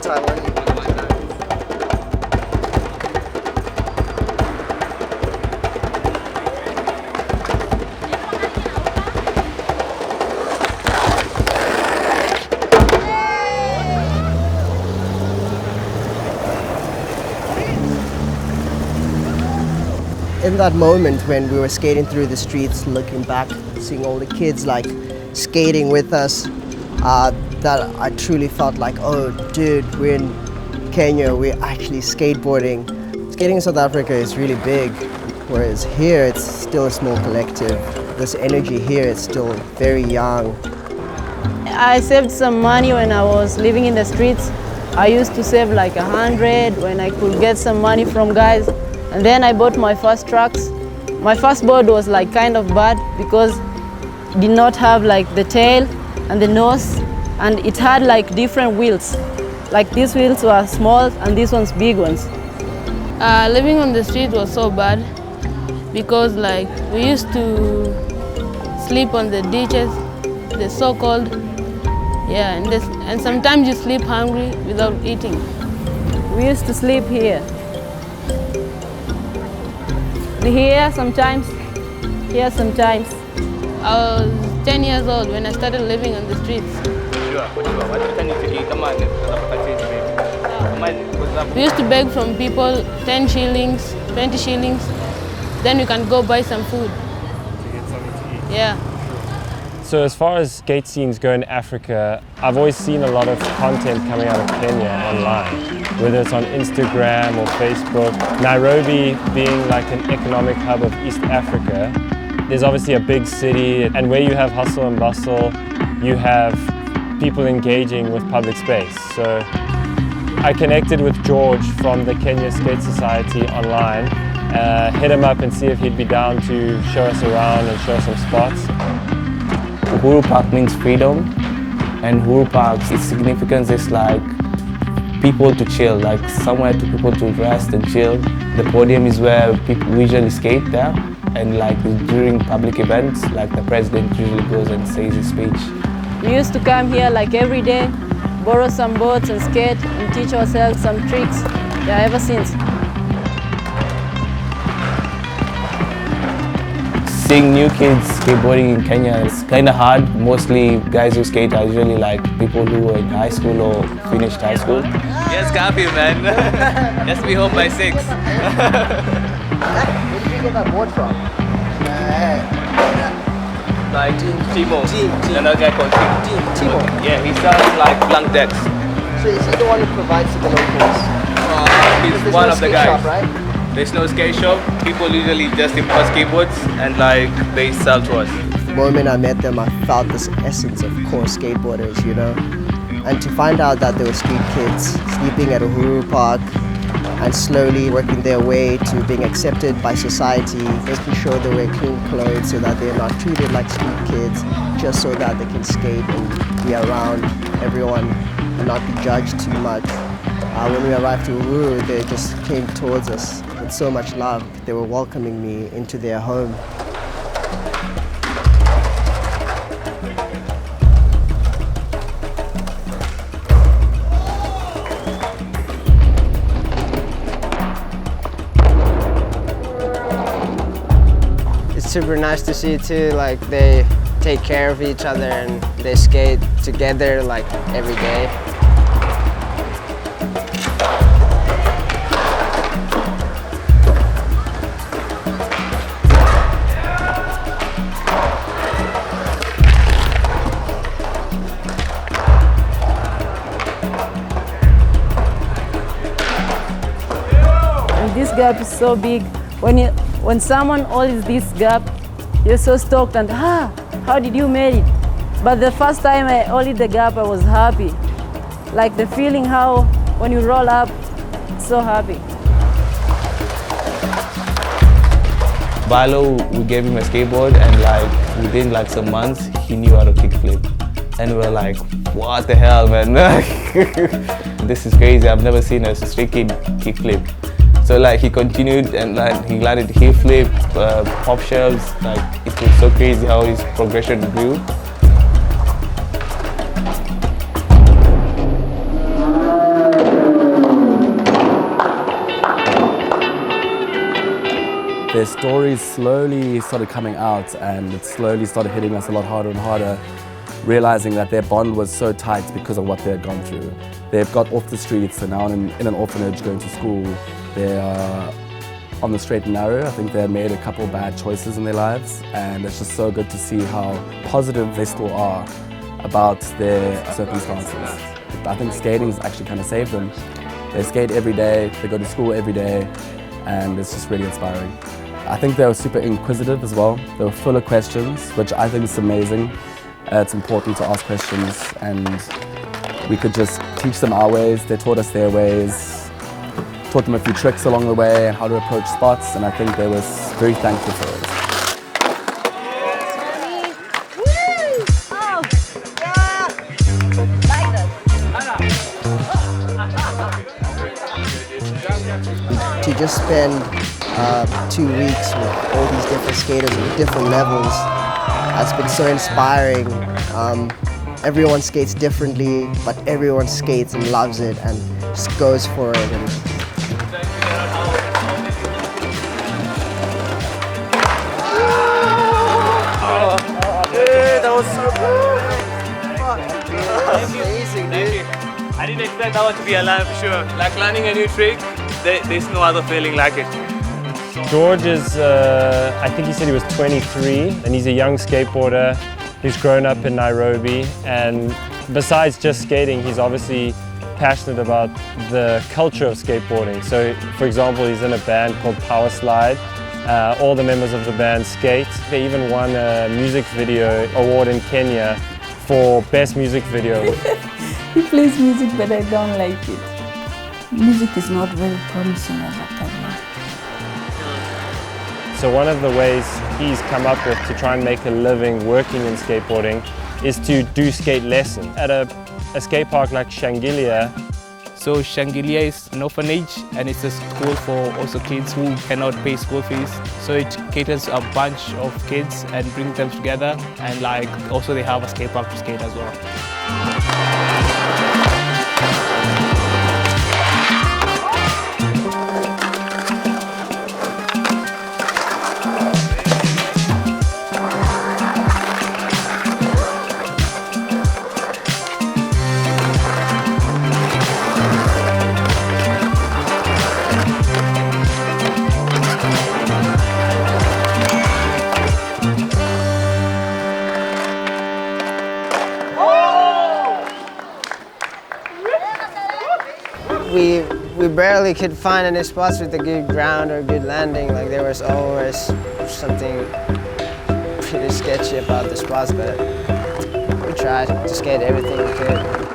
In that moment when we were skating through the streets, looking back, seeing all the kids like skating with us, that I truly felt like, oh dude, we're in Kenya, we're actually skateboarding. Skating in South Africa is really big, whereas here it's still a small collective. This energy here is still very young. I saved some money when I was living in the streets. I used to save like 100 when I could get some money from guys. And then I bought my first trucks. My first board was like kind of bad because it did not have like the tail and the nose, and it had like different wheels. Like these wheels were small and these ones big ones. Living on the street was so bad because like we used to sleep on the ditches. They're so cold. Yeah, and sometimes you sleep hungry without eating. We used to sleep here. Here sometimes, here sometimes. I was 10 years old when I started living on the streets. We used to beg from people 10 shillings, 20 shillings, then you can go buy some food. To get something to eat? Yeah. So as far as skate scenes go in Africa, I've always seen a lot of content coming out of Kenya online, whether it's on Instagram or Facebook. Nairobi being like an economic hub of East Africa, there's obviously a big city, and where you have hustle and bustle, you have people engaging with public space. So I connected with George from the Kenya Skate Society online, hit him up and see if he'd be down to show us around and show us some spots. Uhuru Park means freedom, and Uhuru Park's significance is like people to chill, like somewhere to people to rest and chill. The podium is where people usually skate there, and like during public events, like the president usually goes and says his speech. We used to come here like every day, borrow some boards and skate and teach ourselves some tricks. Yeah, ever since. Seeing new kids skateboarding in Kenya is kind of hard. Mostly guys who skate are usually like people who are in high school or finished high school. Yes, copy, man. Just be home by 6. Where did you get that board from? Like Timo. Another guy called Timo. Yeah, he sells like blank decks. So is he the one who provides to the locals? He's one of the guys. Shop, right? There's no skate shop. People usually just import skateboards and like they sell to us. The moment I met them, I felt this essence of core skateboarders, you know? And to find out that they were street kids sleeping at Uhuru Park and slowly working their way to being accepted by society, making sure they wear clean clothes so that they're not treated like street kids, just so that they can skate and be around everyone and not be judged too much. When we arrived to Uhuru, they just came towards us with so much love. They were welcoming me into their home. It's super nice to see too, like they take care of each other and they skate together like every day. This gap is so big. When someone holds this gap, you're so stoked and how did you make it? But the first time I held the gap, I was happy. Like the feeling how when you roll up, so happy. Balo, we gave him a skateboard, and like within like some months, he knew how to kickflip. And we were like, what the hell, man? This is crazy. I've never seen a street kid kickflip. So like he continued and like he landed heel flip, pop shelves. Like it was so crazy how his progression grew. their stories slowly started coming out, and it slowly started hitting us a lot harder and harder, realizing that their bond was so tight because of what they had gone through. They've got off the streets and now in an orphanage going to school. They are on the straight and narrow. I think they made a couple bad choices in their lives, and it's just so good to see how positive they still are about their circumstances. I think skating's actually kind of saved them. They skate every day, they go to school every day, and it's just really inspiring. I think they were super inquisitive as well. They were full of questions, which I think is amazing. It's important to ask questions, and we could just teach them our ways. They taught us their ways, taught them a few tricks along the way and how to approach spots, and I think they were very thankful for it. To just spend 2 weeks with all these different skaters at different levels has been so inspiring. Everyone skates differently, but everyone skates and loves it and just goes for it. That was so good. Amazing, dude. I didn't expect that one to be alive for sure. Like learning a new trick, there's no other feeling like it. George is, I think he said he was 23, and he's a young skateboarder who's grown up in Nairobi, and besides just skating, he's obviously passionate about the culture of skateboarding. So, for example, he's in a band called Power Slide. All the members of the band skate. They even won a music video award in Kenya for best music video. He plays music, but I don't like it. Music is not very promising as a career. So one of the ways he's come up with to try and make a living working in skateboarding is to do skate lessons at a skate park like Shangilia. So Shangilia is an orphanage, and it's a school for also kids who cannot pay school fees. So it caters a bunch of kids and brings them together, and like also they have a skate park to skate as well. We barely could find any spots with a good ground or good landing. Like there was always something pretty sketchy about the spots, but we tried to skate everything we could.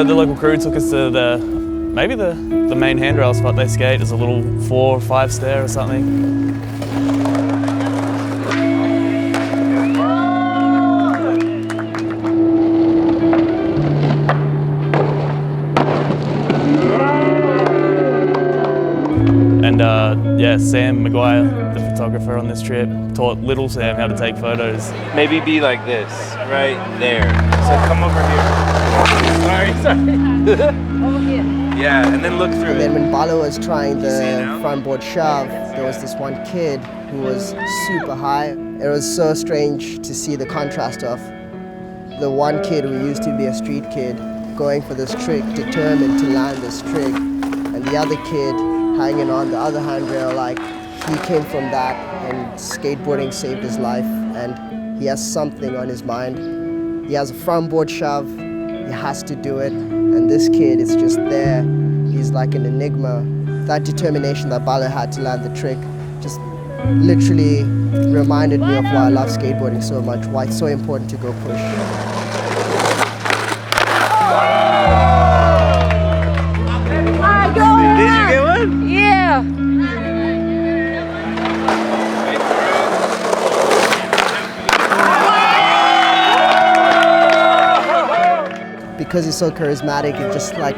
The local crew took us to maybe the main handrail spot they skate. There's a little 4 or 5 stair or something. And yeah, Sam Maguire, the photographer on this trip, taught little Sam how to take photos. Maybe be like this, right there. So come over here. Sorry. Over here. Yeah, and then look through And it. then when Balo was trying see it the now? front board shove, there was this one kid who was super high. It was so strange to see the contrast of the one kid who used to be a street kid going for this trick, determined to land this trick, and the other kid hanging on the other handrail like he came from that and skateboarding saved his life and he has something on his mind. He has a front board shove, he has to do it, and this kid is just there. He's like an enigma. That determination that Balo had to land the trick just literally reminded me of why I love skateboarding so much, why it's so important to go push. Did you get one? Yeah. Because he's so charismatic, it just like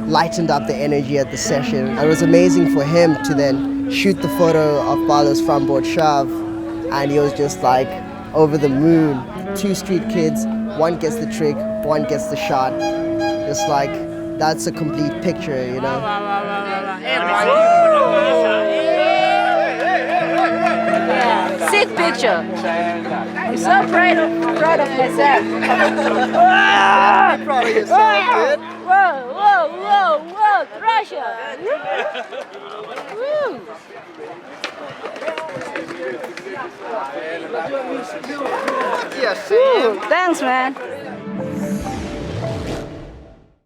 lightened up the energy at the session. And it was amazing for him to then shoot the photo of Balo's front board shove, and he was just like over the moon. Two street kids, one gets the trick, one gets the shot. Just like, that's a complete picture, you know? Yeah. Sick picture. I'm so proud of myself. Proud of yourself, kid. Whoa, Thrasher. Woo. Yes, Woo. Thanks, man.